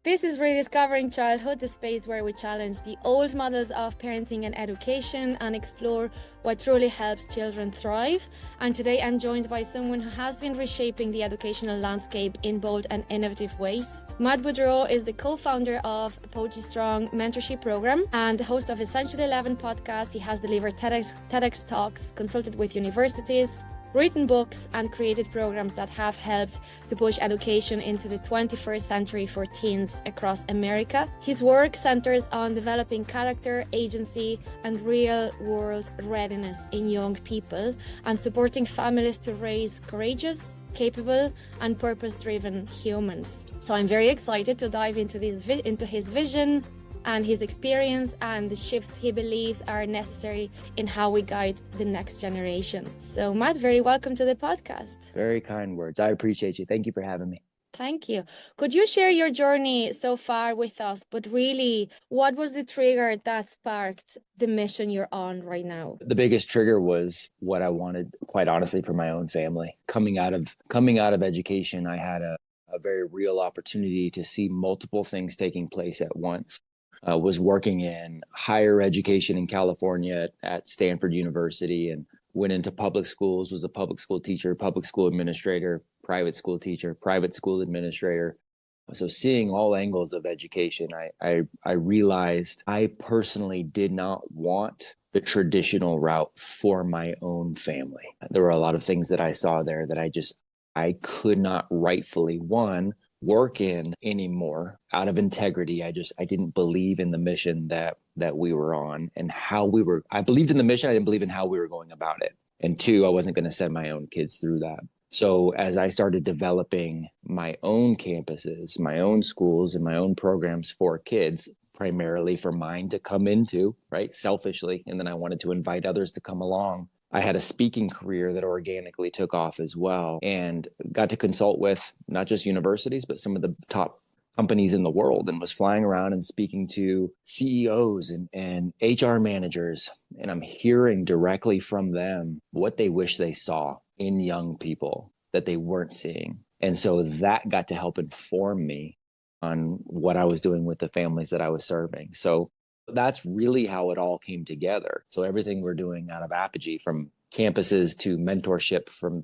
This is Rediscovering Childhood, the space where we challenge the old models of parenting and education and explore what truly helps children thrive. And today I'm joined by someone who has been reshaping the educational landscape in bold and innovative ways. Matt Beaudreau is the co-founder of Poetry Strong mentorship program and the host of Essential 11 podcast. He has delivered TEDx talks, consulted with universities, written books and created programs that have helped to push education into the 21st century for teens across America. His work centers on developing character, agency, and real-world readiness in young people and supporting families to raise courageous, capable, and purpose-driven humans. So I'm very excited to dive into his vision and his experience and the shifts he believes are necessary in how we guide the next generation. So Matt, very welcome to the podcast. Very kind words. I appreciate you. Thank you for having me. Thank you. Could you share your journey so far with us, but really, what was the trigger that sparked the mission you're on right now? The biggest trigger was what I wanted, quite honestly, for my own family. Coming out of education, I had a very real opportunity to see multiple things taking place at once. Was working in higher education in California at Stanford University and went into public schools, was a public school teacher, public school administrator, private school teacher, private school administrator. So seeing all angles of education, I realized I personally did not want the traditional route for my own family. There were a lot of things that I saw there that I could not rightfully, one, work in anymore out of integrity. I didn't believe in the mission that we were on and I believed in the mission. I didn't believe in how we were going about it. And two, I wasn't going to send my own kids through that. So as I started developing my own campuses, my own schools, and my own programs for kids, primarily for mine to come into, right, selfishly, and then I wanted to invite others to come along. I had a speaking career that organically took off as well and got to consult with not just universities, but some of the top companies in the world and was flying around and speaking to CEOs and HR managers. And I'm hearing directly from them what they wish they saw in young people that they weren't seeing. And so that got to help inform me on what I was doing with the families that I was serving. So that's really how it all came together. So everything we're doing out of Apogee, from campuses to mentorship for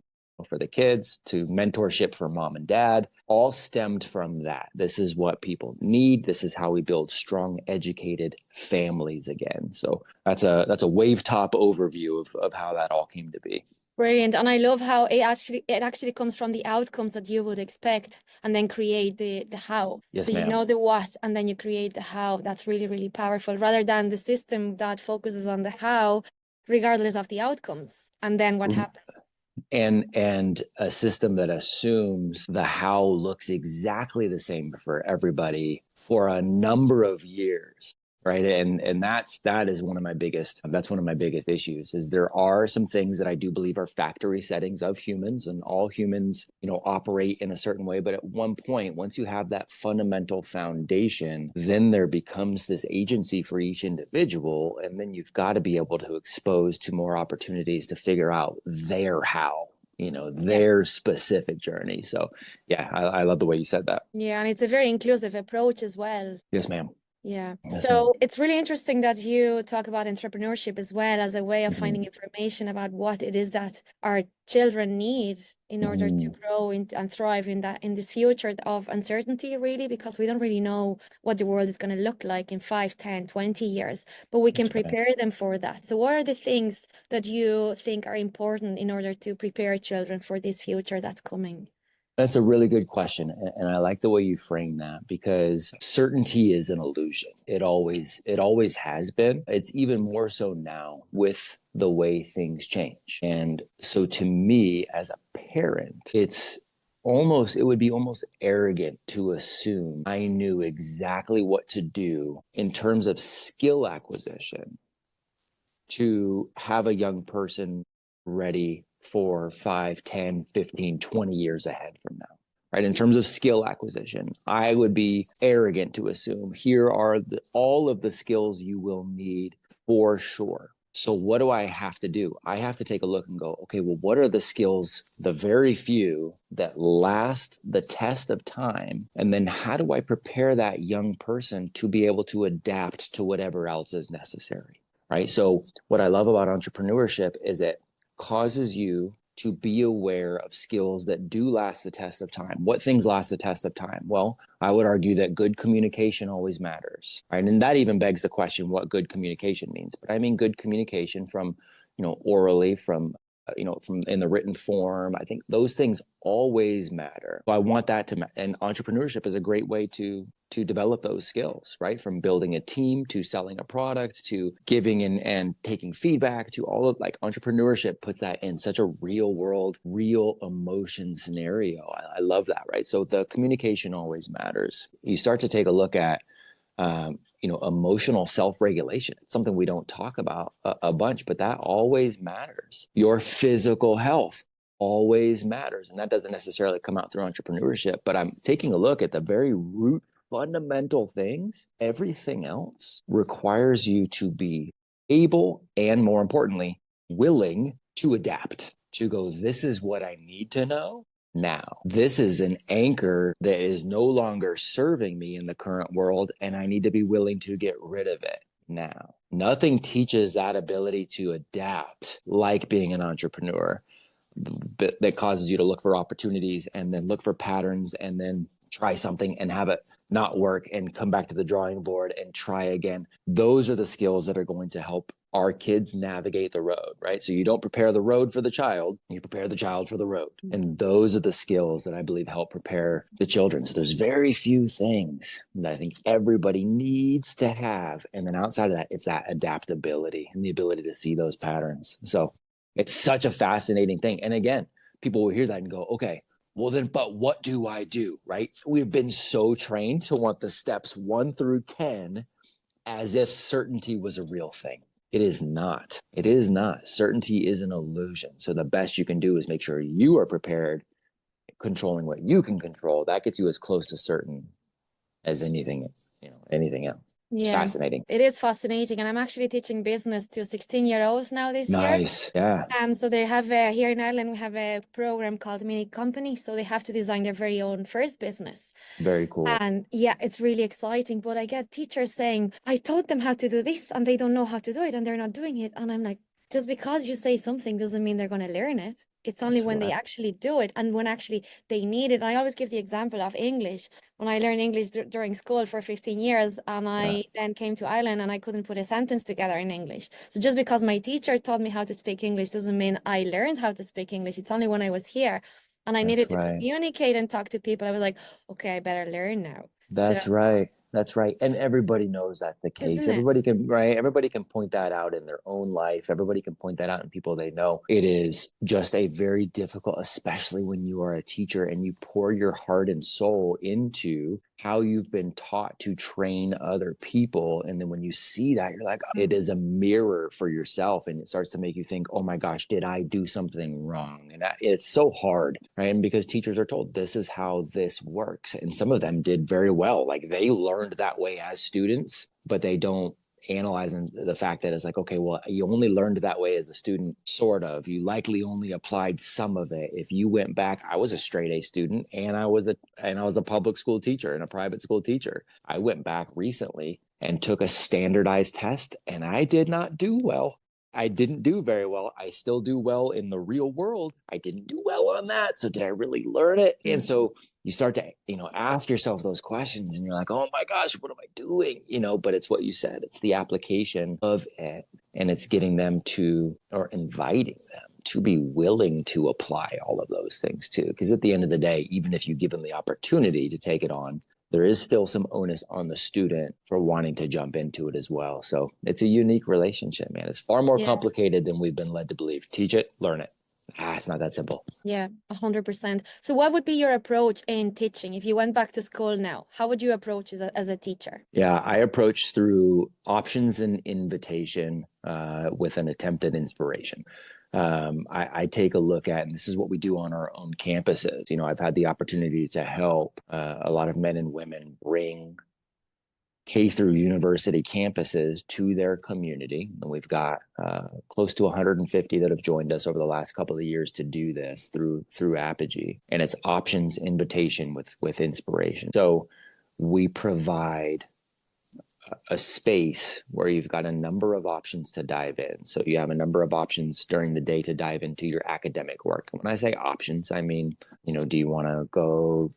the kids to mentorship for mom and dad, all stemmed from that. This is what people need. This is how we build strong, educated families again. So that's a wave top overview of how that all came to be. Brilliant. And I love how it actually comes from the outcomes that you would expect and then create the how. Yes, so ma'am. You know the what and then you create the how. That's really, really powerful, rather than the system that focuses on the how, regardless of the outcomes. And then what happens? And a system that assumes the how looks exactly the same for everybody for a number of years. Right. And that is one of my biggest issues. Is there are some things that I do believe are factory settings of humans, and all humans, operate in a certain way. But at one point, once you have that fundamental foundation, then there becomes this agency for each individual. And then you've got to be able to expose to more opportunities to figure out their how, their specific journey. So yeah, I love the way you said that. Yeah. And it's a very inclusive approach as well. Yes, ma'am. Yeah. Yes, So ma'am. it's really interesting that you talk about entrepreneurship as well as a way of finding information about what it is that our children need in order to grow and thrive in this future of uncertainty, really, because we don't really know what the world is going to look like in 5, 10, 20 years, but we can prepare them for that. So what are the things that you think are important in order to prepare children for this future that's coming? That's a really good question. And I like the way you frame that, because certainty is an illusion. It always has been. It's even more so now with the way things change. And so to me, as a parent, it would be almost arrogant to assume I knew exactly what to do in terms of skill acquisition to have a young person ready for 5, 10, 15, 20 years ahead from now, right? In terms of skill acquisition, I would be arrogant to assume here are all of the skills you will need for sure. So what do I have to do? I have to take a look and go, okay, well, what are the skills, the very few that last the test of time? And then how do I prepare that young person to be able to adapt to whatever else is necessary? Right. So what I love about entrepreneurship is it causes you to be aware of skills that do last the test of time. What things last the test of time? Well, I would argue that good communication always matters, right? And that even begs the question what good communication means. But I mean good communication from, orally, from in the written form. I think those things always matter. So I want that to, and entrepreneurship is a great way to develop those skills, right? From building a team to selling a product to giving and taking feedback to all of, like, entrepreneurship puts that in such a real world, real emotion scenario. I love that, right? So the communication always matters. You start to take a look at emotional self-regulation. It's something we don't talk about a bunch, but that always matters. Your physical health always matters. And that doesn't necessarily come out through entrepreneurship, but I'm taking a look at the very root fundamental things. Everything else requires you to be able, and more importantly, willing to adapt, to go, this is what I need to know now. This is an anchor that is no longer serving me in the current world, and I need to be willing to get rid of it now. Nothing teaches that ability to adapt like being an entrepreneur, that causes you to look for opportunities and then look for patterns and then try something and have it not work and come back to the drawing board and try again. Those are the skills that are going to help our kids navigate the road, right? So you don't prepare the road for the child, you prepare the child for the road. And those are the skills that I believe help prepare the children. So there's very few things that I think everybody needs to have. And then outside of that, it's that adaptability and the ability to see those patterns. So it's such a fascinating thing. And again, people will hear that and go, okay, well then, but what do I do, right? We've been so trained to want the steps 1 through 10 as if certainty was a real thing. It is not. It is not. Certainty is an illusion. So the best you can do is make sure you are prepared, controlling what you can control. That gets you as close to certain as anything else. It's fascinating. It is fascinating. And I'm actually teaching business to 16-year-olds now this year. Nice. Yeah. So they have here in Ireland, we have a program called Mini Company. So they have to design their very own first business. Very cool. And yeah, it's really exciting. But I get teachers saying, I taught them how to do this and they don't know how to do it and they're not doing it. And I'm like, just because you say something doesn't mean they're going to learn it. It's only when they actually do it and when actually they need it. And I always give the example of English. When I learned English during school for 15 years and I then came to Ireland and I couldn't put a sentence together in English. So just because my teacher taught me how to speak English doesn't mean I learned how to speak English. It's only when I was here and I needed to communicate and talk to people. I was like, okay, I better learn now. That's right. That's right. And everybody knows that's the case. Everybody can point that out in their own life. Everybody can point that out in people they know. It is just a very difficult, especially when you are a teacher and you pour your heart and soul into how you've been taught to train other people. And then when you see that, you're like, it is a mirror for yourself. And it starts to make you think, oh my gosh, did I do something wrong? And it's so hard, right? And because teachers are told this is how this works. And some of them did very well. Like they learned that way as students, but they don't analyzing the fact that it's like, okay, well, you only learned that way as a student, sort of. You likely only applied some of it. If you went back, I was a straight A student and I was a public school teacher and a private school teacher. I went back recently and took a standardized test and I did not do well. I didn't do very well. I still do well in the real world. I didn't do well on that. So did I really learn it? And so you start to, ask yourself those questions and you're like, oh my gosh, what am I doing? But it's what you said. It's the application of it. And it's getting them to, or inviting them to be willing to apply all of those things too. Because at the end of the day, even if you give them the opportunity to take it on, there is still some onus on the student for wanting to jump into it as well. So it's a unique relationship, man. It's far more complicated than we've been led to believe. Teach it, learn it. It's not that simple. Yeah, 100%. So what would be your approach in teaching? If you went back to school now, how would you approach as a teacher? Yeah, I approach through options and invitation with an attempt at inspiration. I take a look at, and this is what we do on our own campuses. I've had the opportunity to help a lot of men and women bring K through university campuses to their community. And we've got close to 150 that have joined us over the last couple of years to do this through Apogee. And it's options invitation with inspiration. So we provide a space where you've got a number of options to dive in. So you have a number of options during the day to dive into your academic work. When I say options, I mean, do you want to go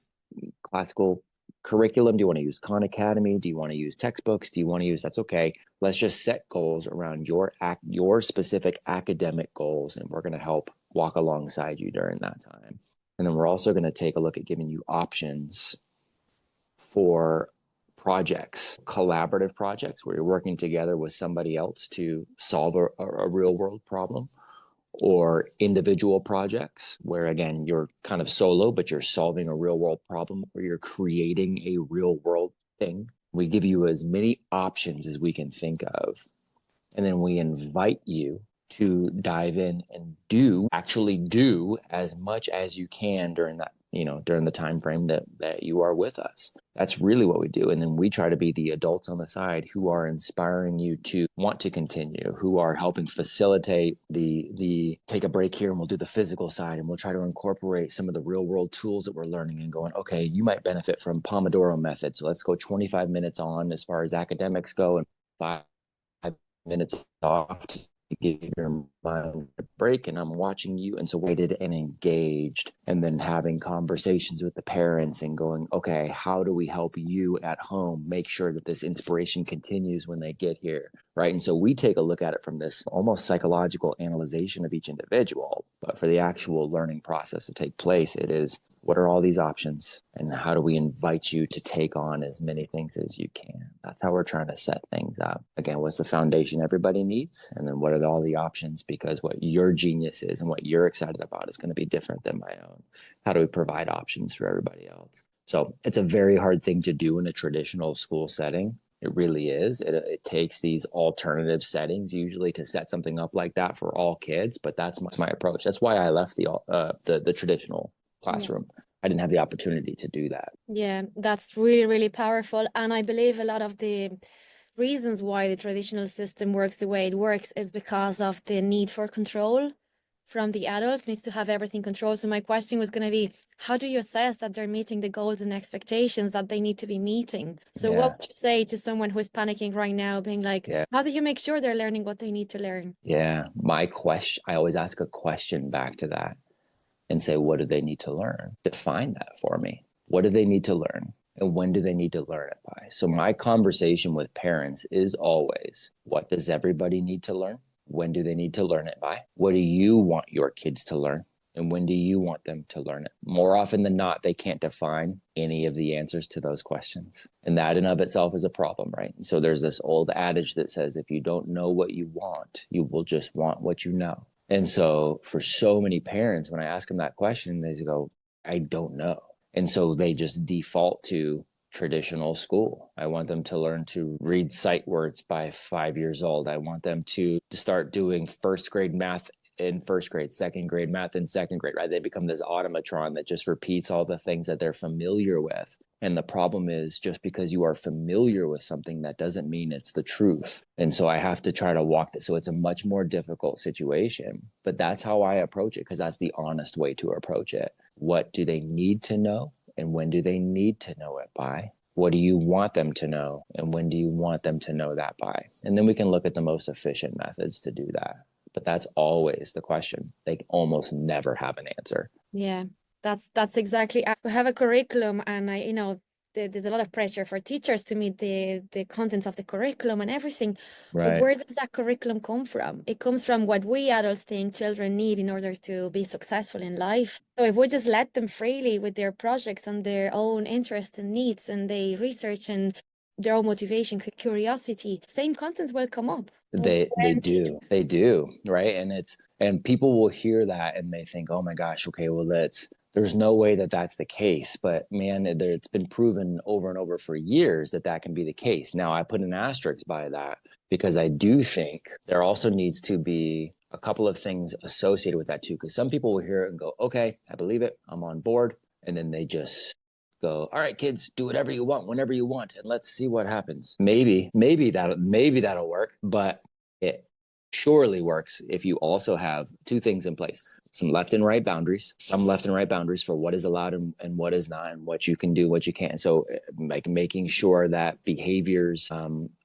classical curriculum? Do you want to use Khan Academy? Do you want to use textbooks? Do you want to use, that's okay. Let's just set goals around your specific academic goals, and we're going to help walk alongside you during that time. And then we're also going to take a look at giving you options for projects, collaborative projects where you're working together with somebody else to solve a real world problem, or individual projects where, again, you're kind of solo, but you're solving a real world problem, or you're creating a real world thing. We give you as many options as we can think of. And then we invite you to dive in and actually do as much as you can during that, during the time frame that you are with us. That's really what we do. And then we try to be the adults on the side who are inspiring you to want to continue, who are helping facilitate the take a break here, and we'll do the physical side, and we'll try to incorporate some of the real world tools that we're learning and going, okay, you might benefit from Pomodoro method. So let's go 25 minutes on as far as academics go, and 5 minutes off to give your mind a break. And I'm watching you. And so waited and engaged, and then having conversations with the parents and going, okay, how do we help you at home make sure that this inspiration continues when they get here? Right. And so we take a look at it from this almost psychological analyzation of each individual. But for the actual learning process to take place, it is, what are all these options, and how do we invite you to take on as many things as you can? That's how we're trying to set things up. Again, what's the foundation everybody needs? And then what are all the options? Because what your genius is and what you're excited about is going to be different than my own. How do we provide options for everybody else? So it's a very hard thing to do in a traditional school setting. It really is. It takes these alternative settings usually to set something up like that for all kids. But that's my approach. That's why I left the traditional classroom. Yeah. I didn't have the opportunity to do that. Yeah, that's really, really powerful. And I believe a lot of the reasons why the traditional system works the way it works is because of the need for control from the adult. Needs to have everything controlled. So my question was going to be, how do you assess that they're meeting the goals and expectations that they need to be meeting? So what would you say to someone who's panicking right now, being like, how do you make sure they're learning what they need to learn? Yeah, I always ask a question back to that and say, what do they need to learn? Define that for me. What do they need to learn? And when do they need to learn it by? So my conversation with parents is always, what does everybody need to learn? When do they need to learn it by? What do you want your kids to learn? And when do you want them to learn it? More often than not, they can't define any of the answers to those questions. And that in of itself is a problem, right? So there's this old adage that says, if you don't know what you want, you will just want what you know. And so for so many parents, when I ask them that question, they go, I don't know. And so they just default to traditional school. I want them to learn to read sight words by 5 years old. I want them to start doing first grade math in first grade, second grade math in second grade, right? They become this automatron that just repeats all the things that they're familiar with. And the problem is, just because you are familiar with something, that doesn't mean it's the truth. And so I have to try to walk this. So it's a much more difficult situation, but that's how I approach it, because that's the honest way to approach it. What do they need to know? And when do they need to know it by? What do you want them to know? And when do you want them to know that by? And then we can look at the most efficient methods to do that. But that's always the question. They almost never have an answer. Yeah, that's exactly. We have a curriculum, and there's a lot of pressure for teachers to meet the contents of the curriculum and everything. Right. But where does that curriculum come from? It comes from what we adults think children need in order to be successful in life. So if we just let them freely with their projects and their own interests and needs, and they research and their own motivation, curiosity, same contents will come up. They do, right? And people will hear that and they think, oh my gosh, okay, well, there's no way that that's the case. But man, it's been proven over and over for years that can be the case. Now, I put an asterisk by that, because I do think there also needs to be a couple of things associated with that too. Because some people will hear it and go, okay, I believe it, I'm on board. And then they just go, all right, kids, do whatever you want, whenever you want, and let's see what happens. Maybe that'll work, but it surely works if you also have two things in place: some left and right boundaries, for what is allowed and what is not, and what you can do, what you can't. So like making sure that behaviors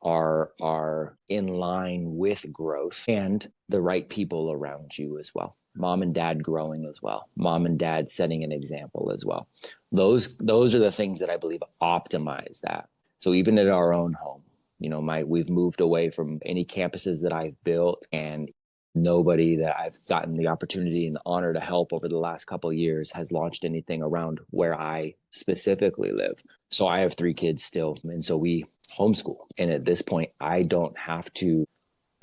are in line with growth, and the right people around you as well. Mom and dad growing as well. Mom and dad setting an example as well. Those are the things that I believe optimize that. So even in our own home, we've moved away from any campuses that I've built, and nobody that I've gotten the opportunity and the honor to help over the last couple of years has launched anything around where I specifically live. So I have 3 kids still, and so we homeschool. And at this point, I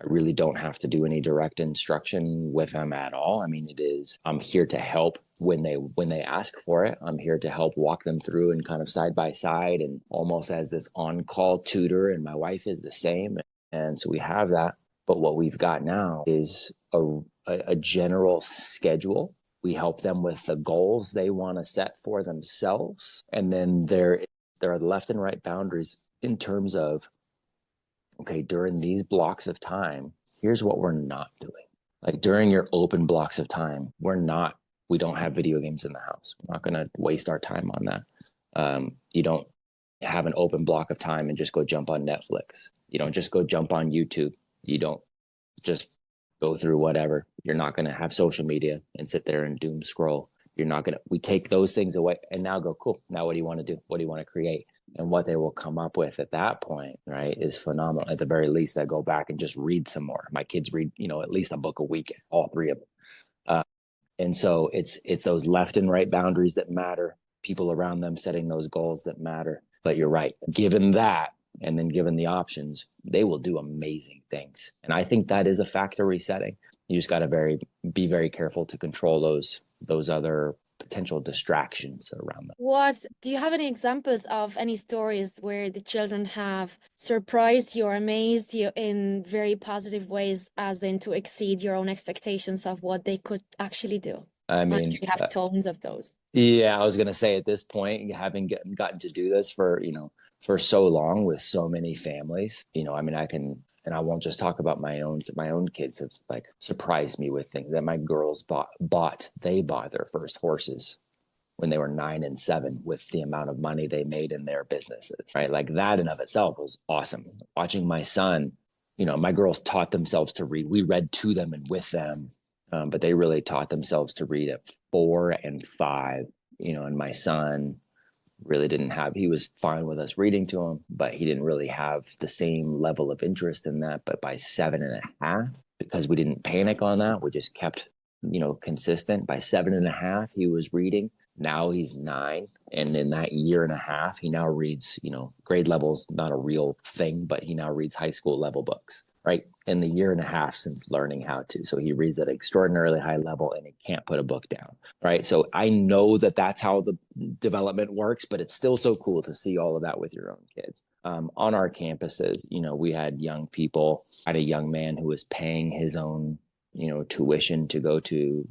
really don't have to do any direct instruction with them at all. I mean, I'm here to help when they ask for it. I'm here to help walk them through and kind of side by side, and almost as this on-call tutor. And my wife is the same. And so we have that. But what we've got now is a general schedule. We help them with the goals they want to set for themselves. And then there are left and right boundaries in terms of, okay, during these blocks of time, here's what we're not doing. Like during your open blocks of time, we don't have video games in the house. We're not going to waste our time on that. You don't have an open block of time and just go jump on Netflix. You don't just go jump on YouTube. You don't just go through whatever. You're not going to have social media and sit there and doom scroll. We take those things away and now go, cool. Now what do you want to do? What do you want to create? And what they will come up with at that point, right, is phenomenal. At the very least, I go back and just read some more. My kids read, at least a book a week, all 3 of them. And so it's those left and right boundaries that matter, people around them setting those goals that matter. But you're right. Given that, and then given the options, they will do amazing things. And I think that is a factory setting. You just got to be very careful to control those other potential distractions around them. Do you have any examples of any stories where the children have surprised you or amazed you in very positive ways, as in to exceed your own expectations of what they could actually do? I mean, you have tons of those. Yeah, I was going to say, at this point, having gotten to do this for so long with so many families, I mean, and I won't just talk about my own kids have like surprised me with things that my girls bought their first horses when they were 9 and 7 with the amount of money they made in their businesses, right? Like that in of itself was awesome. Watching my son, my girls taught themselves to read. We read to them and with them, but they really taught themselves to read at 4 and 5, and my son really he was fine with us reading to him, but he didn't really have the same level of interest in that. But by 7.5, because we didn't panic on that, we just kept, consistent. By 7.5, he was reading. Now he's 9. And in that year and a half, he now reads, grade level's not a real thing, but he now reads high school level books, right? In the year and a half since learning how to. So he reads at an extraordinarily high level and he can't put a book down, right? So I know that that's how the development works, but it's still so cool to see all of that with your own kids. On our campuses, we had young people. I had a young man who was paying his own, tuition to go to,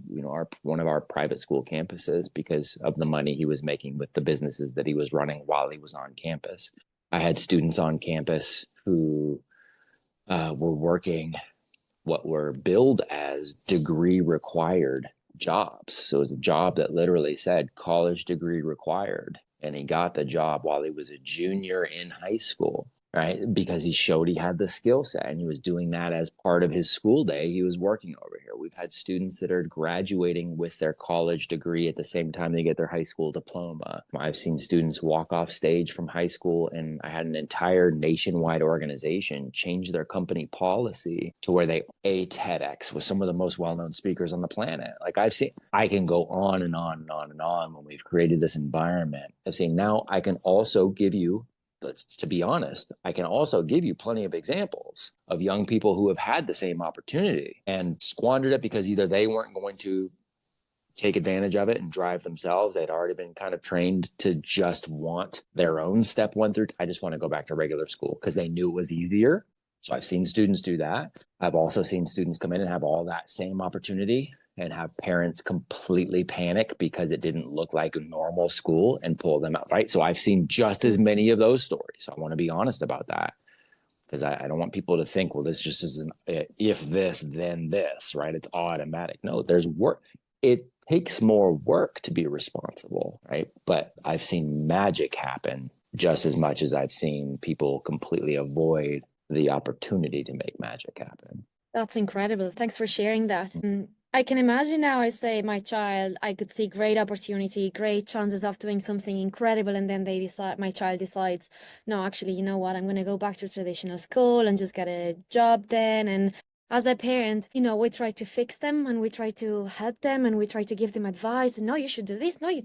one of our private school campuses because of the money he was making with the businesses that he was running while he was on campus. I had students on campus who were working what were billed as degree required jobs. So it was a job that literally said college degree required. And he got the job while he was a junior in high school, right? Because he showed he had the skill set and he was doing that as part of his school day. He was working over here. We've had students that are graduating with their college degree at the same time they get their high school diploma. I've seen students walk off stage from high school, and I had an entire nationwide organization change their company policy to where they TEDx with some of the most well-known speakers on the planet. Like I can go on and on and on and on when we've created this environment. I've seen now I can also give you, to be honest, I can also give you plenty of examples of young people who have had the same opportunity and squandered it because either they weren't going to take advantage of it and drive themselves. They'd already been kind of trained to just want their own step 1 through. I just want to go back to regular school because they knew it was easier. So I've seen students do that. I've also seen students come in and have all that same opportunity and have parents completely panic because it didn't look like a normal school and pull them out, right? So I've seen just as many of those stories. So I want to be honest about that, because I don't want people to think, well, this just isn't if this, then this, right? It's automatic. No, there's work. It takes more work to be responsible, right? But I've seen magic happen just as much as I've seen people completely avoid the opportunity to make magic happen. That's incredible. Thanks for sharing that. I can imagine now, I say, my child, I could see great opportunity, great chances of doing something incredible, and then my child decides, no, actually, you know what, I'm going to go back to traditional school and just get a job then. And as a parent, we try to fix them and we try to help them and we try to give them advice. No, you should do this. No, you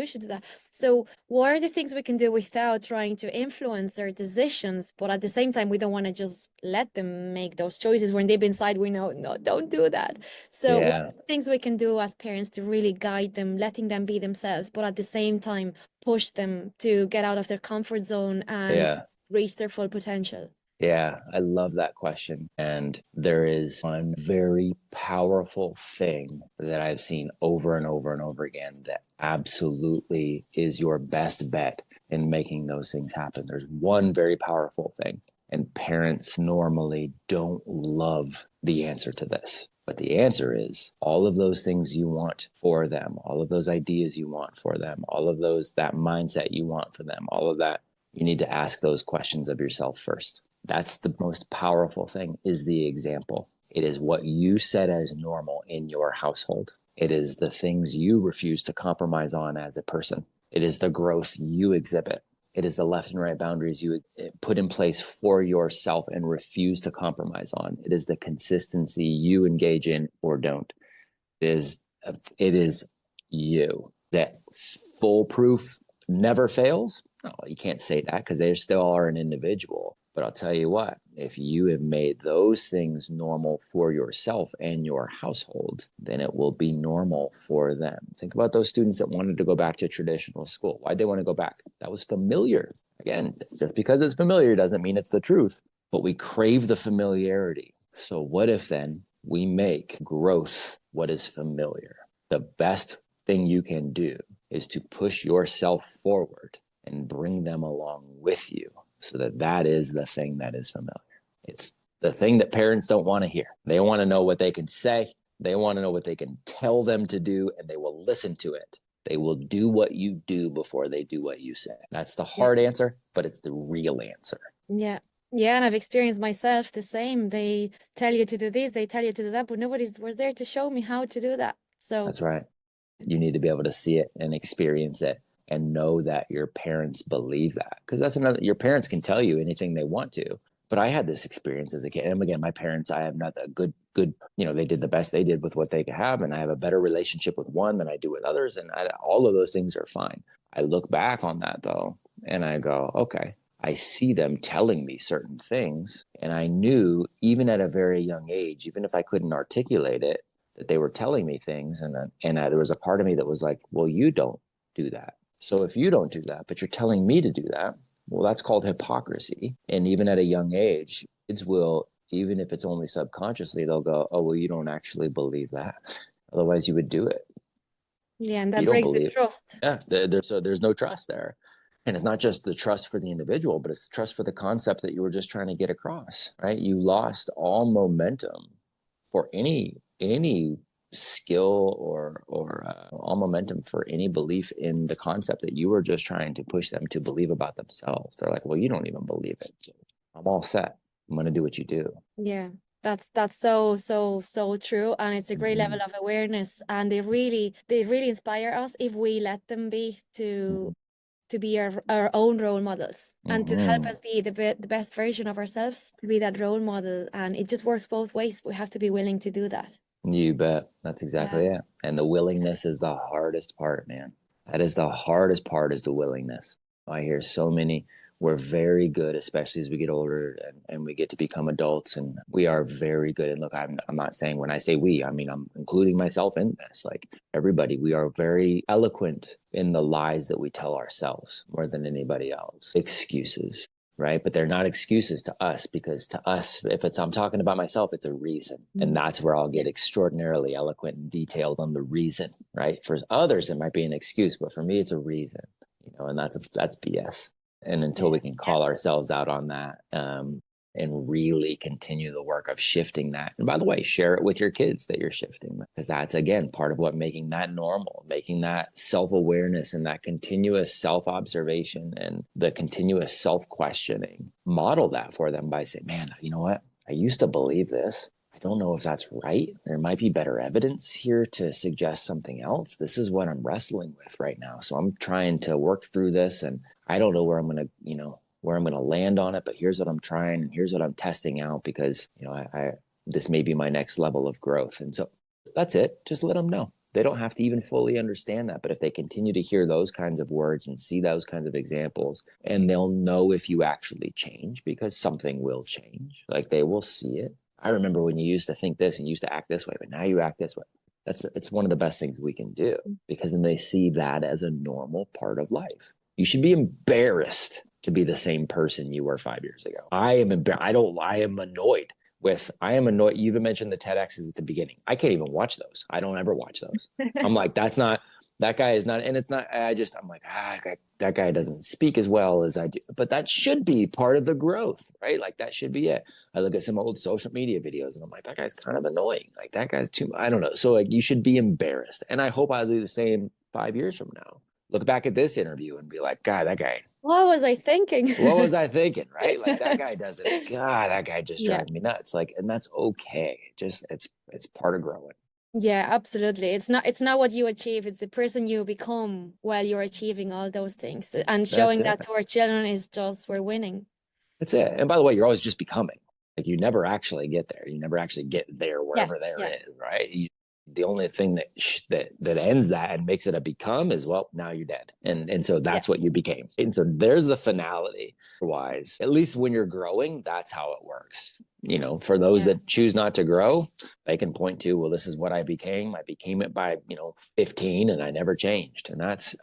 should do that. So what are the things we can do without trying to influence their decisions? But at the same time, we don't want to just let them make those choices when they've been inside. We know, no, don't do that. So what Yeah. are the things we can do as parents to really guide them, letting them be themselves, but at the same time, push them to get out of their comfort zone and Yeah. reach their full potential? Yeah, I love that question. And there is one very powerful thing that I've seen over and over and over again that absolutely is your best bet in making those things happen. There's one very powerful thing, and parents normally don't love the answer to this. But the answer is all of those things you want for them, all of those ideas you want for them, all of that mindset you want for them, all of that, you need to ask those questions of yourself first. That's the most powerful thing, is the example. It is what you set as normal in your household. It is the things you refuse to compromise on as a person. It is the growth you exhibit. It is the left and right boundaries you put in place for yourself and refuse to compromise on. It is the consistency you engage in or don't. It is you. That foolproof never fails? No, you can't say that, because they still are an individual. But I'll tell you what, if you have made those things normal for yourself and your household, then it will be normal for them. Think about those students that wanted to go back to traditional school. Why'd they want to go back? That was familiar. Again, just because it's familiar doesn't mean it's the truth, but we crave the familiarity. So what if then we make growth what is familiar? The best thing you can do is to push yourself forward and bring them along with you, so that is the thing that is familiar. It's the thing that parents don't want to hear. They want to know what they can say. They want to know what they can tell them to do, and they will listen to it. They will do what you do before they do what you say. That's the hard answer, but it's the real answer. Yeah. Yeah, and I've experienced myself the same. They tell you to do this, they tell you to do that, but nobody was there to show me how to do that. So That's right. You need to be able to see it and experience it and know that your parents believe that. Because that's another, your parents can tell you anything they want to. But I had this experience as a kid. And again, my parents, I have not a good, they did the best they did with what they could have. And I have a better relationship with one than I do with others. And all of those things are fine. I look back on that though, and I go, okay, I see them telling me certain things. And I knew, even at a very young age, even if I couldn't articulate it, that they were telling me things. And there was a part of me that was like, well, you don't do that. So if you don't do that, but you're telling me to do that, well, that's called hypocrisy. And even at a young age, kids will, even if it's only subconsciously, they'll go, oh, well, you don't actually believe that. Otherwise, you would do it. yeah, and that You don't breaks the believe. trust. Yeah, there's no trust there. And it's not just the trust for the individual, but it's trust for the concept that you were just trying to get across, right? You lost all momentum for any skill or all momentum for any belief in the concept that you were just trying to push them to believe about themselves. They're like, well, you don't even believe it. So I'm all set. I'm going to do what you do. Yeah, that's so true, and it's a great Mm-hmm. level of awareness, and they really inspire us if we let them be to be our own role models and to help Mm-hmm. us be the best version of ourselves, to be that role model, and it just works both ways. We have to be willing to do that. You bet. That's Yeah. exactly it. And the willingness is the hardest part, man. That is the hardest part, is the willingness. I hear so many, we're very good, especially as we get older and we get to become adults, and we are very good. And look, I'm not saying, when I say we, I mean, I'm including myself in this, like everybody, we are very eloquent in the lies that we tell ourselves more than anybody else. Excuses. right? But they're not excuses to us, because to us, if it's I'm talking about myself, it's a reason. And that's where I'll get extraordinarily eloquent and detailed on the reason, right? For others, it might be an excuse, but for me, it's a reason, and that's BS. And until we can call ourselves out on that, and really continue the work of shifting that. And by the way, share it with your kids that you're shifting, because that's, again, part of what making that normal, making that self-awareness and that continuous self-observation and the continuous self-questioning. Model that for them by saying, man, you know what? I used to believe this. I don't know if that's right. There might be better evidence here to suggest something else. This is what I'm wrestling with right now. So I'm trying to work through this, and I don't know where I'm going to, where I'm going to land on it, but here's what I'm trying, and here's what I'm testing out, because, I this may be my next level of growth. And so that's it. Just let them know. They don't have to even fully understand that, but if they continue to hear those kinds of words and see those kinds of examples, and they'll know if you actually change, because something will change. Like, they will see it. I remember when you used to think this and used to act this way, but now you act this way. It's one of the best things we can do, because then they see that as a normal part of life. You should be embarrassed to be the same person you were 5 years ago. I am annoyed. You even mentioned the TEDx's at the beginning. I can't even watch those. I don't ever watch those. I'm like, that guy is not, and it's not, I'm like, that guy doesn't speak as well as I do, but that should be part of the growth, right? Like, that should be it. I look at some old social media videos and I'm like, that guy's kind of annoying. Like, that guy's I don't know. So, like, you should be embarrassed. And I hope I'll do the same 5 years from now. Look back at this interview and be like, God, that guy. What was I thinking? What was I thinking, right? Like, that guy doesn't, God, that guy just drives me nuts. Like, and that's okay. It's part of growing. Yeah, absolutely. It's not what you achieve, it's the person you become while you're achieving all those things. And showing that to our children is just, we're winning. That's it. And by the way, you're always just becoming. Like, you never actually get there. You never actually get there wherever there is, right? The only thing that ends that and makes it a become is, well, now you're dead. And so that's what you became. And so there's the finality. Wise, at least when you're growing, that's how it works. For those that choose not to grow, they can point to, well, this is what I became. I became it by, 15, and I never changed. And that's,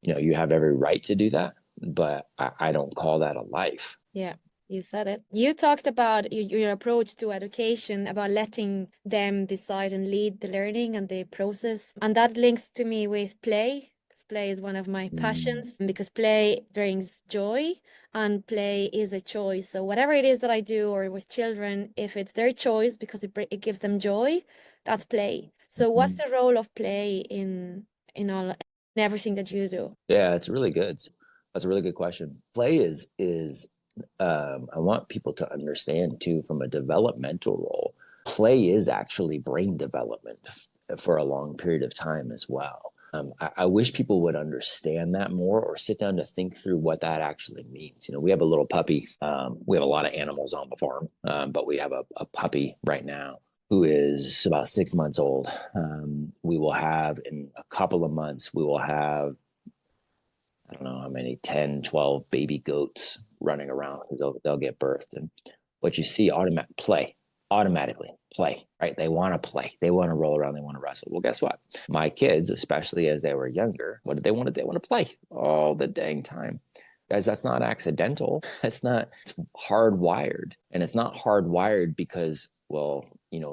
you have every right to do that, but I don't call that a life. Yeah, you said it. You talked about your approach to education, about letting them decide and lead the learning and the process. And that links to me with play, because play is one of my passions, because play brings joy and play is a choice. So whatever it is that I do or with children, if it's their choice because it gives them joy, that's play. So what's the role of play in everything that you do? Yeah, it's really good. That's a really good question. Play is I want people to understand too, from a developmental role, play is actually brain development for a long period of time as well. I wish people would understand that more, or sit down to think through what that actually means. We have a little puppy. We have a lot of animals on the farm, but we have a puppy right now who is about 6 months old. We will have, in a couple of months, I don't know how many, 10, 12 baby goats running around. They'll get birthed. And what you see, automatically play, right? They want to play. They want to roll around. They want to wrestle. Well, guess what? My kids, especially as they were younger, what did they want to do? They want to play all the dang time. Guys, that's not accidental. It's hardwired. And it's not hardwired because, well,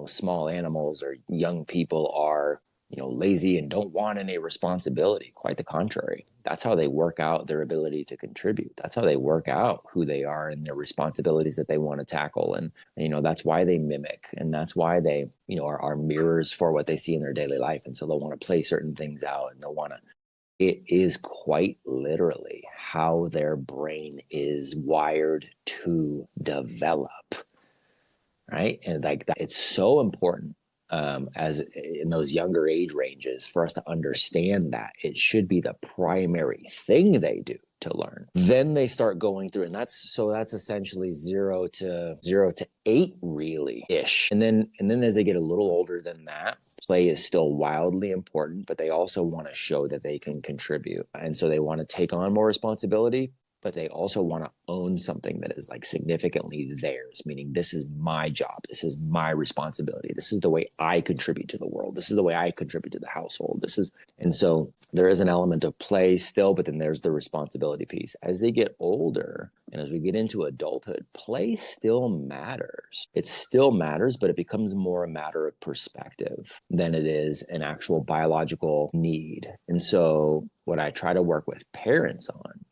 small animals or young people are, lazy and don't want any responsibility. Quite the contrary. That's how they work out their ability to contribute. That's how they work out who they are and their responsibilities that they want to tackle. And, that's why they mimic, and that's why they, are mirrors for what they see in their daily life. And so they'll want to play certain things out, and it is quite literally how their brain is wired to develop. Right. And like that, it's so important, as in those younger age ranges, for us to understand that it should be the primary thing they do to learn. Then they start going through, and that's essentially 0 to 8 really ish. And then as they get a little older than that, play is still wildly important, but they also want to show that they can contribute. And so they want to take on more responsibility, but they also want to own something that is like significantly theirs, meaning this is my job. This is my responsibility. This is the way I contribute to the world. This is the way I contribute to the household. And so there is an element of play still, but then there's the responsibility piece. As they get older and as we get into adulthood, play still matters. It still matters, but it becomes more a matter of perspective than it is an actual biological need. And so what I try to work with parents on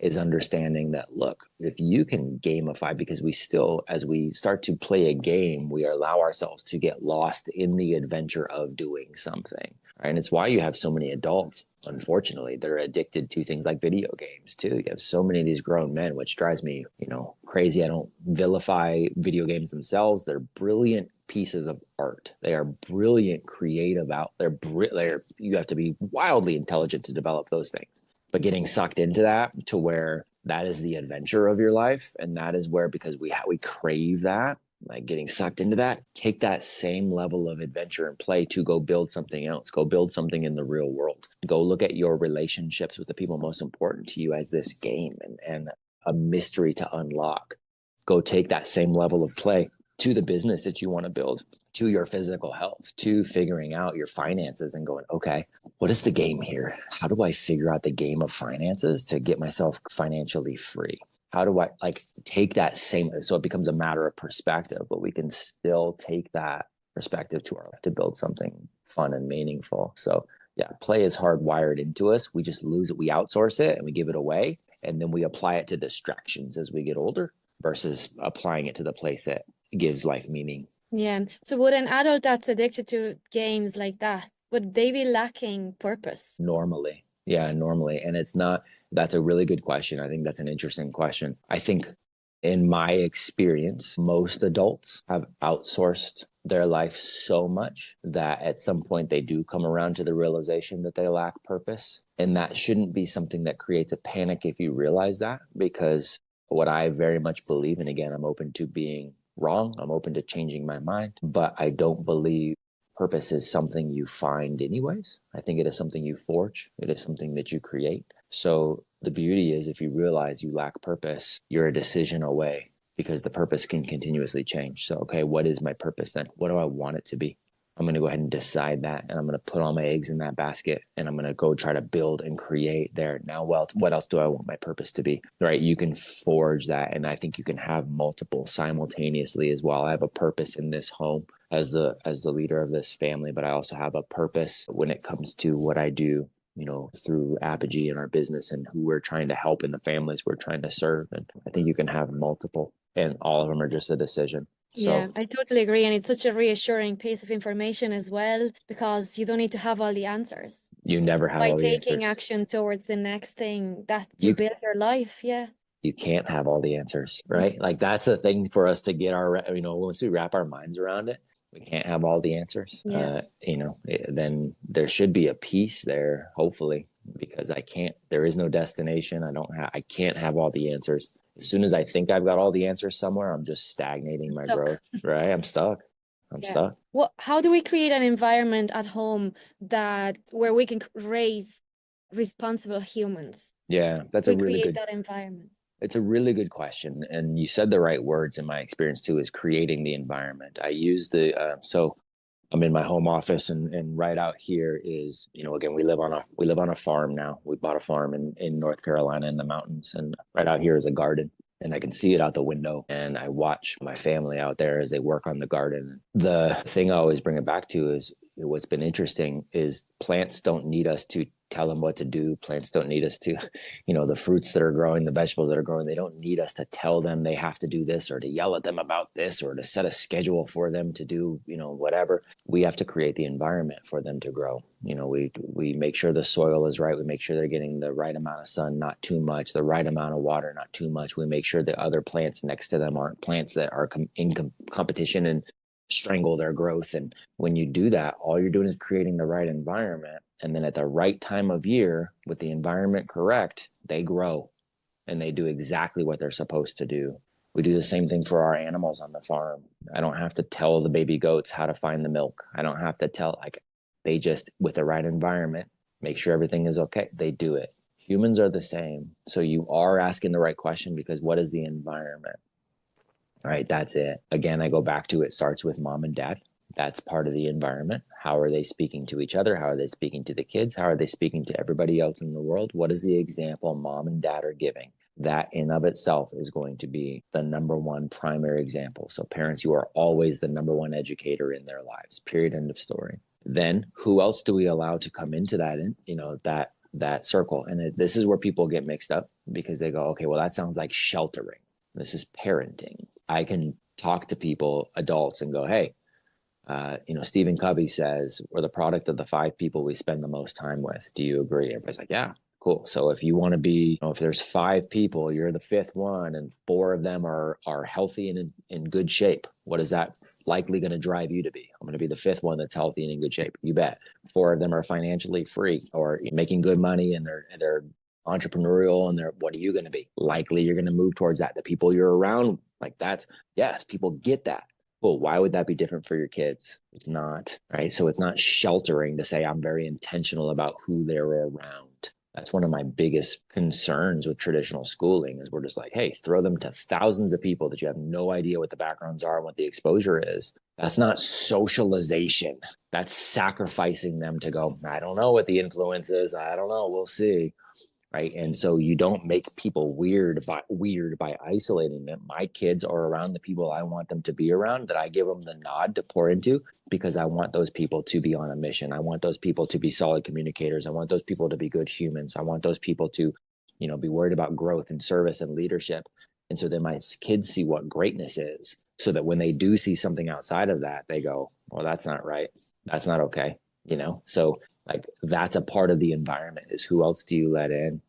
is understanding that, look, if you can gamify, because we still, as we start to play a game, we allow ourselves to get lost in the adventure of doing something. Right? And it's why you have so many adults, unfortunately, that are addicted to things like video games too. You have so many of these grown men, which drives me, crazy. I don't vilify video games themselves. They're brilliant pieces of art. They are brilliant, creative you have to be wildly intelligent to develop those things. But getting sucked into that to where that is the adventure of your life. And that is where, because we crave that, like getting sucked into that, take that same level of adventure and play to go build something else, go build something in the real world, go look at your relationships with the people most important to you as this game and a mystery to unlock. Go take that same level of play to the business that you want to build, to your physical health, to figuring out your finances and going, okay, what is the game here? How do I figure out the game of finances to get myself financially free? How do I take that same, so it becomes a matter of perspective, but we can still take that perspective to our life to build something fun and meaningful. So yeah, play is hardwired into us. We just lose it. We outsource it and we give it away. And then we apply it to distractions as we get older versus applying it to the place that gives life meaning. Yeah. So would an adult that's addicted to games like that, would they be lacking purpose? Normally. Yeah, normally. And that's a really good question. I think that's an interesting question. I think in my experience, most adults have outsourced their life so much that at some point they do come around to the realization that they lack purpose. And that shouldn't be something that creates a panic if you realize that, because what I very much believe, and again, I'm open to being wrong, I'm open to changing my mind, but I don't believe purpose is something you find anyways. I think it is something you forge. It is something that you create. So the beauty is, if you realize you lack purpose, you're a decision away, because the purpose can continuously change. So, okay, what is my purpose then? What do I want it to be? I'm going to go ahead and decide that, and I'm going to put all my eggs in that basket, and I'm going to go try to build and create there. Now, well, what else do I want my purpose to be? Right? You can forge that, and I think you can have multiple simultaneously as well. I have a purpose in this home as the leader of this family, but I also have a purpose when it comes to what I do, through Apogee and our business and who we're trying to help and the families we're trying to serve. And I think you can have multiple, and all of them are just a decision. Yeah, I totally agree. And it's such a reassuring piece of information as well, because you don't need to have all the answers. You never have all the answers. By taking action towards the next thing that you build your life. Yeah. You can't have all the answers, right? Like that's a thing for us to get our, once we wrap our minds around it, we can't have all the answers. Yeah. Then there should be a peace there, hopefully, because there is no destination. I can't have all the answers. As soon as I think I've got all the answers somewhere, I'm just stagnating my growth, right? I'm stuck. Stuck. Well, how do we create an environment at home where we can raise responsible humans? Yeah, that's a really good. Create that environment. It's a really good question. And you said the right words in my experience too, is creating the environment. I use so I'm in my home office and right out here is, again, we live on a farm now. We bought a farm in North Carolina in the mountains, and right out here is a garden. And I can see it out the window, and I watch my family out there as they work on the garden. The thing I always bring it back to is what's been interesting is plants don't need us to tell them what to do. Plants don't need us to, the fruits that are growing, the vegetables that are growing, they don't need us to tell them they have to do this or to yell at them about this or to set a schedule for them to do, whatever. We have to create the environment for them to grow. We make sure the soil is right. We make sure they're getting the right amount of sun, not too much, the right amount of water, not too much. We make sure the other plants next to them aren't plants that are in competition and strangle their growth. And when you do that, all you're doing is creating the right environment. And then at the right time of year, with the environment correct, they grow and they do exactly what they're supposed to do. We do the same thing for our animals on the farm. I don't have to tell the baby goats how to find the milk. I don't have to tell, they just, with the right environment, make sure everything is okay. They do it. Humans are the same. So you are asking the right question, because what is the environment? Right. That's it. Again, I go back to, it starts with mom and dad. That's part of the environment. How are they speaking to each other? How are they speaking to the kids? How are they speaking to everybody else in the world? What is the example mom and dad are giving? That in of itself is going to be the number one primary example. So parents, you are always the number one educator in their lives, period, end of story. Then who else do we allow to come into that, that circle? And this is where people get mixed up, because they go, okay, well, that sounds like sheltering. This is parenting. I can talk to people, adults, and go, hey, Stephen Covey says, we're the product of the 5 people we spend the most time with. Do you agree? Everybody's like, yeah, cool. So if you want to be, if there's 5 people, you're the 5th one, and 4 of them are healthy and in good shape. What is that likely going to drive you to be? I'm going to be the 5th one that's healthy and in good shape. You bet. 4 of them are financially free or making good money, and they're entrepreneurial, and what are you going to be? Likely you're going to move towards that. The people you're around, like, that's, yes, people get that. Well, why would that be different for your kids? It's not, right? So it's not sheltering to say I'm very intentional about who they're around. That's one of my biggest concerns with traditional schooling, is we're just like, hey, throw them to thousands of people that you have no idea what the backgrounds are and what the exposure is. That's not socialization. That's sacrificing them to go, I don't know what the influence is. I don't know. We'll see. Right. And so you don't make people weird by isolating them. My kids are around the people I want them to be around, that I give them the nod to pour into, because I want those people to be on a mission. I want those people to be solid communicators. I want those people to be good humans. I want those people to, be worried about growth and service and leadership. And so then my kids see what greatness is, so that when they do see something outside of that, they go, well, that's not right. That's not okay. So like, that's a part of the environment, is who else do you let in?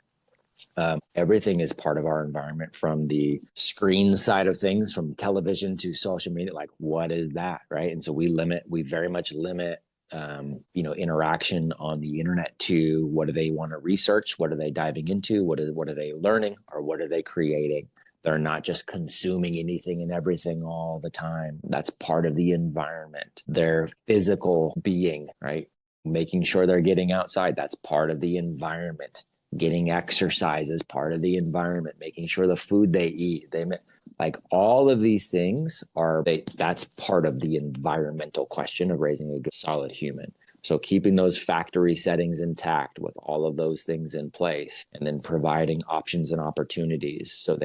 Everything is part of our environment, from the screen side of things, from television to social media. Like, what is that? Right. And so we very much limit, interaction on the internet to, what do they want to research? What are they diving into? What are they learning, or what are they creating? They're not just consuming anything and everything all the time. That's part of the environment. Their physical being, right? Making sure they're getting outside. That's part of the environment. Getting exercise is part of the environment. Making sure the food they eat, like, all of these things that's part of the environmental question of raising a good, solid human. So keeping those factory settings intact with all of those things in place, and then providing options and opportunities. So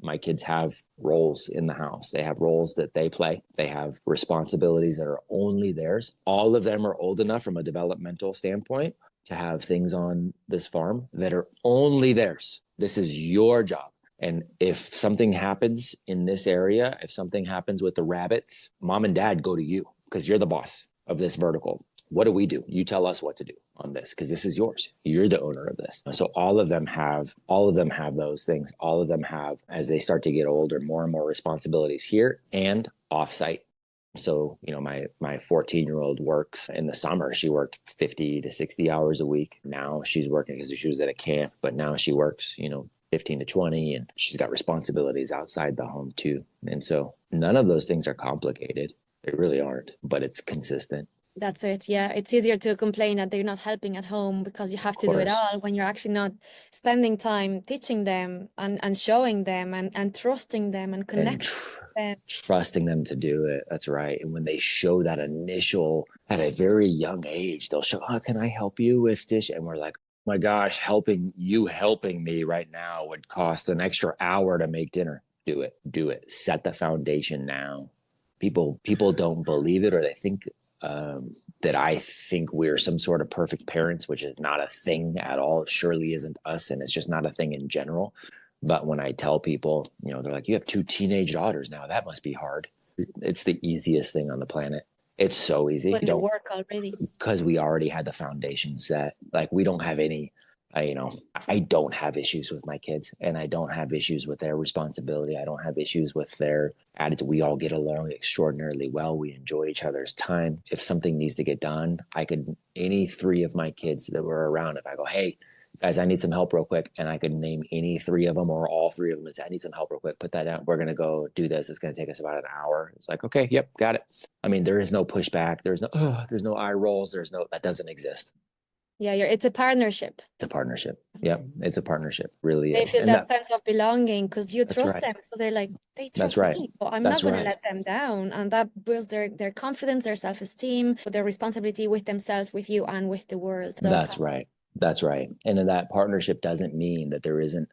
my kids have roles in the house. They have roles that they play. They have responsibilities that are only theirs. All of them are old enough from a developmental standpoint to have things on this farm that are only theirs. This is your job. And if something happens in this area, if something happens with the rabbits, mom and dad go to you, because you're the boss of this vertical. What do? You tell us what to do on this, because this is yours. You're the owner of this. So all of them have those things. All of them have, as they start to get older, more and more responsibilities here and offsite. So, my 14-year-old works in the summer. She worked 50 to 60 hours a week. Now she's working, because she was at a camp, but now she works, 15 to 20, and she's got responsibilities outside the home too. And so none of those things are complicated. They really aren't, but it's consistent. That's it. Yeah. It's easier to complain that they're not helping at home, because you have to do it all, when you're actually not spending time teaching them and showing them and trusting them and connecting them. Trusting them to do it. That's right. And when they show that at a very young age, they'll show, can I help you with this? And we're like, oh my gosh, helping me right now would cost an extra hour to make dinner. Do it. Set the foundation now. People don't believe it, or they think that I think we're some sort of perfect parents, which is not a thing at all. It surely isn't us, and it's just not a thing in general. But when I tell people, they're like, you have 2 teenage daughters now. That must be hard. It's the easiest thing on the planet. It's so easy. But it work already. Because we already had the foundation set. Like, we don't have any, I don't have issues with my kids, and I don't have issues with their responsibility. I don't have issues with their attitude. We all get along extraordinarily well. We enjoy each other's time. If something needs to get done, any 3 of my kids that were around, if I go, hey, guys, I need some help real quick, and I could name any 3 of them or all 3 of them and say, I need some help real quick, put that down. We're going to go do this. It's going to take us about an hour. It's like, okay, yep, got it. I mean, there is no pushback. There's no eye rolls. That doesn't exist. Yeah, it's a partnership. It's a partnership. Yep. It's a partnership. Really They is. feel And that sense of belonging because you that's trust right. them. So they're like, they That's trust right. me. So I'm not That's going to right. let them down. And that builds their confidence, their self-esteem, their responsibility with themselves, with you, and with the world. So That's right. That's right. And then that partnership doesn't mean that there isn't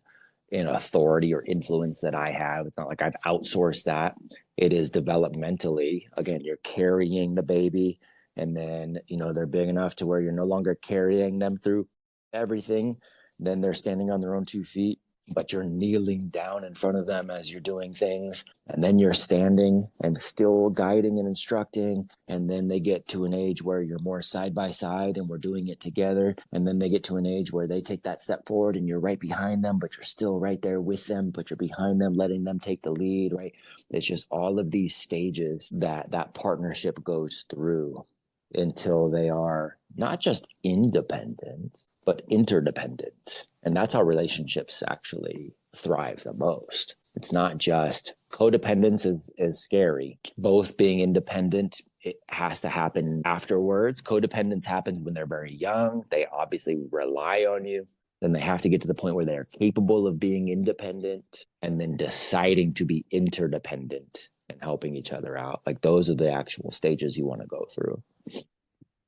an authority or influence that I have. It's not like I've outsourced that. It is developmentally. Again, you're carrying the baby, and then, they're big enough to where you're no longer carrying them through everything. Then they're standing on their own 2 feet, but you're kneeling down in front of them as you're doing things. And then you're standing and still guiding and instructing. And then they get to an age where you're more side by side and we're doing it together. And then they get to an age where they take that step forward and you're right behind them, but you're still right there with them, but you're behind them, letting them take the lead, right? It's just all of these stages that partnership goes through until they are not just independent, but interdependent. And that's how relationships actually thrive the most. It's not just codependence is scary. Both being independent, it has to happen afterwards. Codependence happens when they're very young. They obviously rely on you. Then they have to get to the point where they're capable of being independent and then deciding to be interdependent and helping each other out. Like those are the actual stages you want to go through.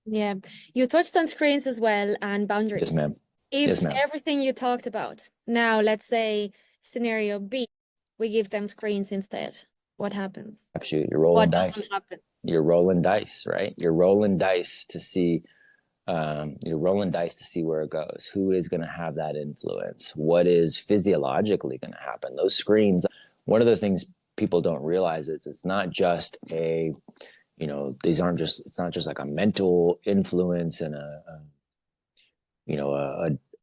yeah, you touched on screens as well and Yes, boundaries. ma'am. Yes, If ma'am. everything you talked about, now let's say scenario B, we give them screens instead. What happens? Shoot, you're rolling What doesn't dice. happen? You're rolling dice, right? You're rolling dice to see. You're rolling dice to see where it goes. Who is going to have that influence? What is physiologically going to happen? Those screens. One of the things people don't realize is it's not just these aren't just. It's not just like a mental influence and you know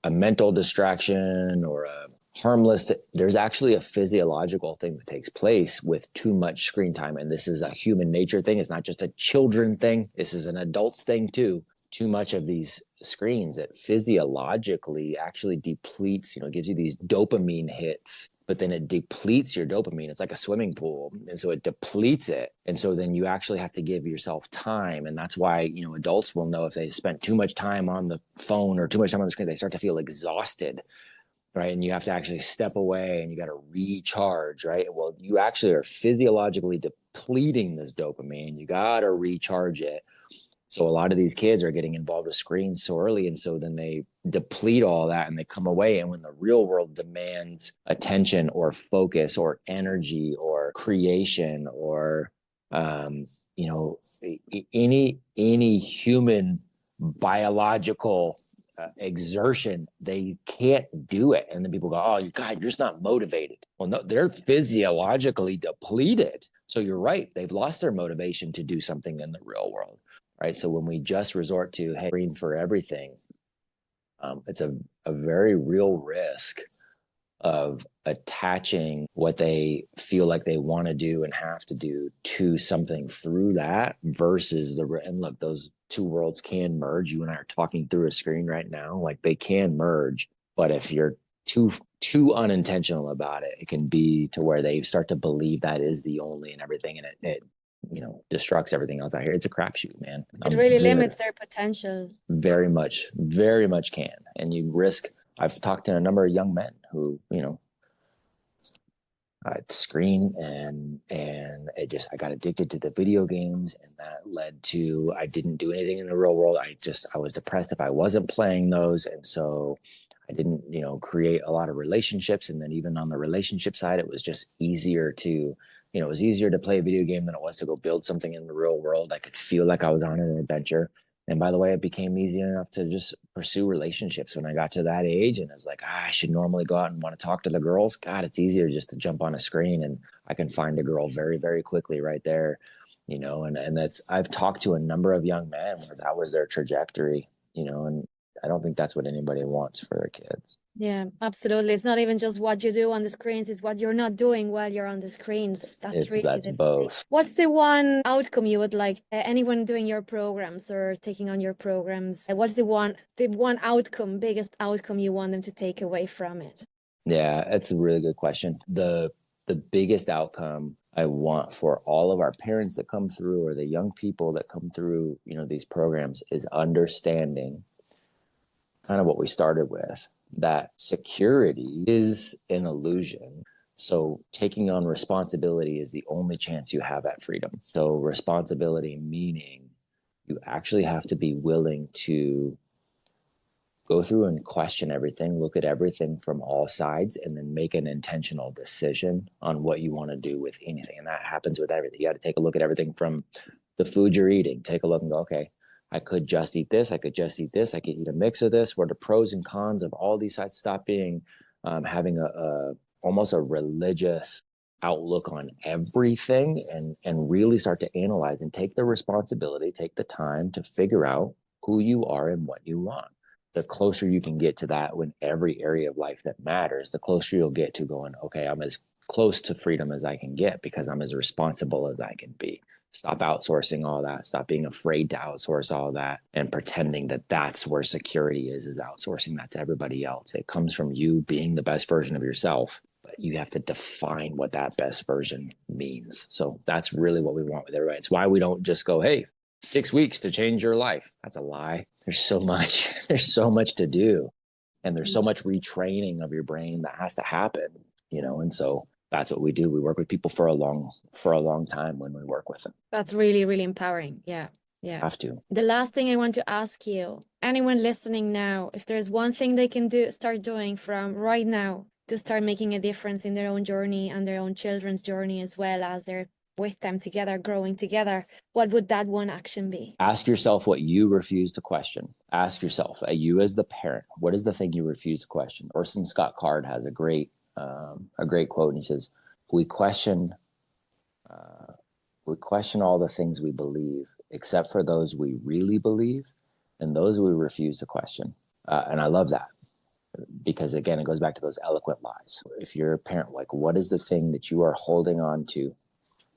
a mental distraction or a harmless. There's actually a physiological thing that takes place with too much screen time, and this is a human nature thing. It's not just a children thing. This is an adults thing too. Too much of these screens, it physiologically actually depletes, gives you these dopamine hits, but then it depletes your dopamine. It's like a swimming pool. And so it depletes it. And so then you actually have to give yourself time. And that's why, adults will know if they spent too much time on the phone or too much time on the screen, they start to feel exhausted. Right. And you have to actually step away and you got to recharge. Right. Well, you actually are physiologically depleting this dopamine. You got to recharge it. So a lot of these kids are getting involved with screens so early. And so then they deplete all that and they come away. And when the real world demands attention or focus or energy or creation or, you know, any human biological exertion, they can't do it. And then people go, oh, God, you're just not motivated. Well, no, they're physiologically depleted. So you're right. They've lost their motivation to do something in the real world. Right. So when we just resort to, hey, screen for everything, it's a very real risk of attaching what they feel like they want to do and have to do to something through that versus and look, those two worlds can merge. You and I are talking through a screen right now, like they can merge. But if you're too unintentional about it, it can be to where they start to believe that is the only and everything, and it destructs everything else out here. It's a crapshoot, man. It really limits their potential. Very much can. And you risk. I've talked to a number of young men who, screen and I got addicted to the video games, and that led to I didn't do anything in the real world. I was depressed if I wasn't playing those, and so I didn't create a lot of relationships. And then even on the relationship side, it was just easier to it was easier to play a video game than it was to go build something in the real world. I could feel like I was on an adventure. And by the way, it became easy enough to just pursue relationships when I got to that age. And I was like, I should normally go out and want to talk to the girls. God, it's easier just to jump on a screen and I can find a girl very, very quickly right there. And that's, I've talked to a number of young men where that was their trajectory, and I don't think that's what anybody wants for their kids. Yeah, absolutely. It's not even just what you do on the screens, it's what you're not doing while you're on the screens. That's both. What's the one outcome you would like anyone doing your programs or taking on your programs? What's the one biggest outcome you want them to take away from it? Yeah, that's a really good question. The biggest outcome I want for all of our parents that come through or the young people that come through, these programs is understanding kind of what we started with, that security is an illusion. So taking on responsibility is the only chance you have at freedom. So responsibility meaning you actually have to be willing to go through and question everything, look at everything from all sides, and then make an intentional decision on what you want to do with anything. And that happens with everything. You got to take a look at everything from the food you're eating. Take a look and go, okay, I could just eat this. I could just eat this. I could eat a mix of this. What are the pros and cons of all these sides? Stop being having a almost a religious outlook on everything, and really start to analyze and take the responsibility, take the time to figure out who you are and what you want. The closer you can get to that in every area of life that matters, the closer you'll get to going, okay, I'm as close to freedom as I can get because I'm as responsible as I can be. Stop outsourcing all that. Stop being afraid to outsource all that and pretending that that's where security is outsourcing that to everybody else. It comes from you being the best version of yourself, but you have to define what that best version means. So that's really what we want with everybody. It's why we don't just go, hey, 6 weeks to change your life. That's a lie. There's so much to do. And there's so much retraining of your brain that has to happen, and so that's what we do. We work with people for a long time when we work with them. That's really, really empowering. Yeah. Have to. The last thing I want to ask you, anyone listening now, if there's one thing they can start doing from right now to start making a difference in their own journey and their own children's journey, as well as they're with them together, growing together, what would that one action be? Ask yourself what you refuse to question. Ask yourself, you as the parent, what is the thing you refuse to question? Orson Scott Card has a great quote, and he says, we question all the things we believe, except for those we really believe and those we refuse to question. And I love that, because again, it goes back to those eloquent lies. If you're a parent, like, what is the thing that you are holding on to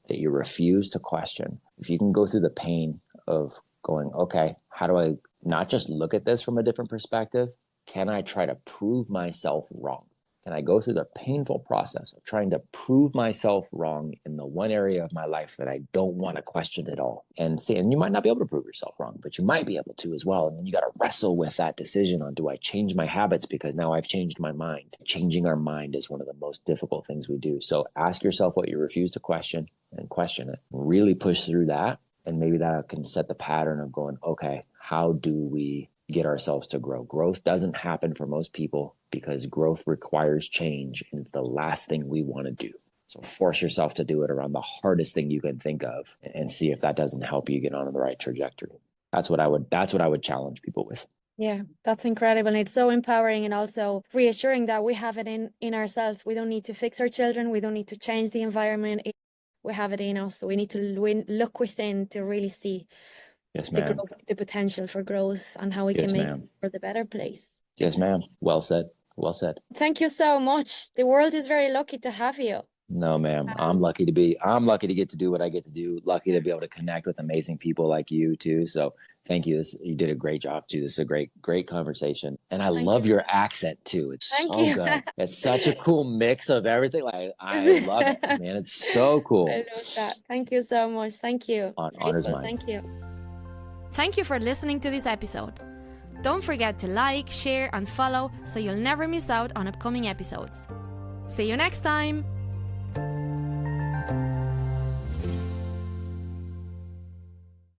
that you refuse to question? If you can go through the pain of going, okay, how do I not just look at this from a different perspective? Can I try to prove myself wrong? Can I go through the painful process of trying to prove myself wrong in the one area of my life that I don't want to question at all? And you might not be able to prove yourself wrong, but you might be able to as well. And then you got to wrestle with that decision on, do I change my habits because now I've changed my mind? Changing our mind is one of the most difficult things we do. So ask yourself what you refuse to question and question it. Really push through that. And maybe that can set the pattern of going, okay, how do we get ourselves to grow? Growth doesn't happen for most people because growth requires change, and it's the last thing we want to do. So force yourself to do it around the hardest thing you can think of, and see if that doesn't help you get on the right trajectory. That's what I would challenge people with. Yeah, that's incredible. And it's so empowering, and also reassuring that we have it in ourselves. We don't need to fix our children. We don't need to change the environment. We have it in us. So we need to look within to really see the potential for growth and how we can make it for the better place. Yes, ma'am. Well said. Well said. Thank you so much. The world is very lucky to have you. No, ma'am. I'm lucky to get to do what I get to do. Lucky to be able to connect with amazing people like you too. So thank you. You did a great job too. This is a great conversation. And I love your accent too. It's so good. It's such a cool mix of everything. Like, I love it, man. It's so cool. I love that. Thank you so much. Thank you. Honor's mine. Thank you. Thank you for listening to this episode. Don't forget to like, share, and follow so you'll never miss out on upcoming episodes. See you next time!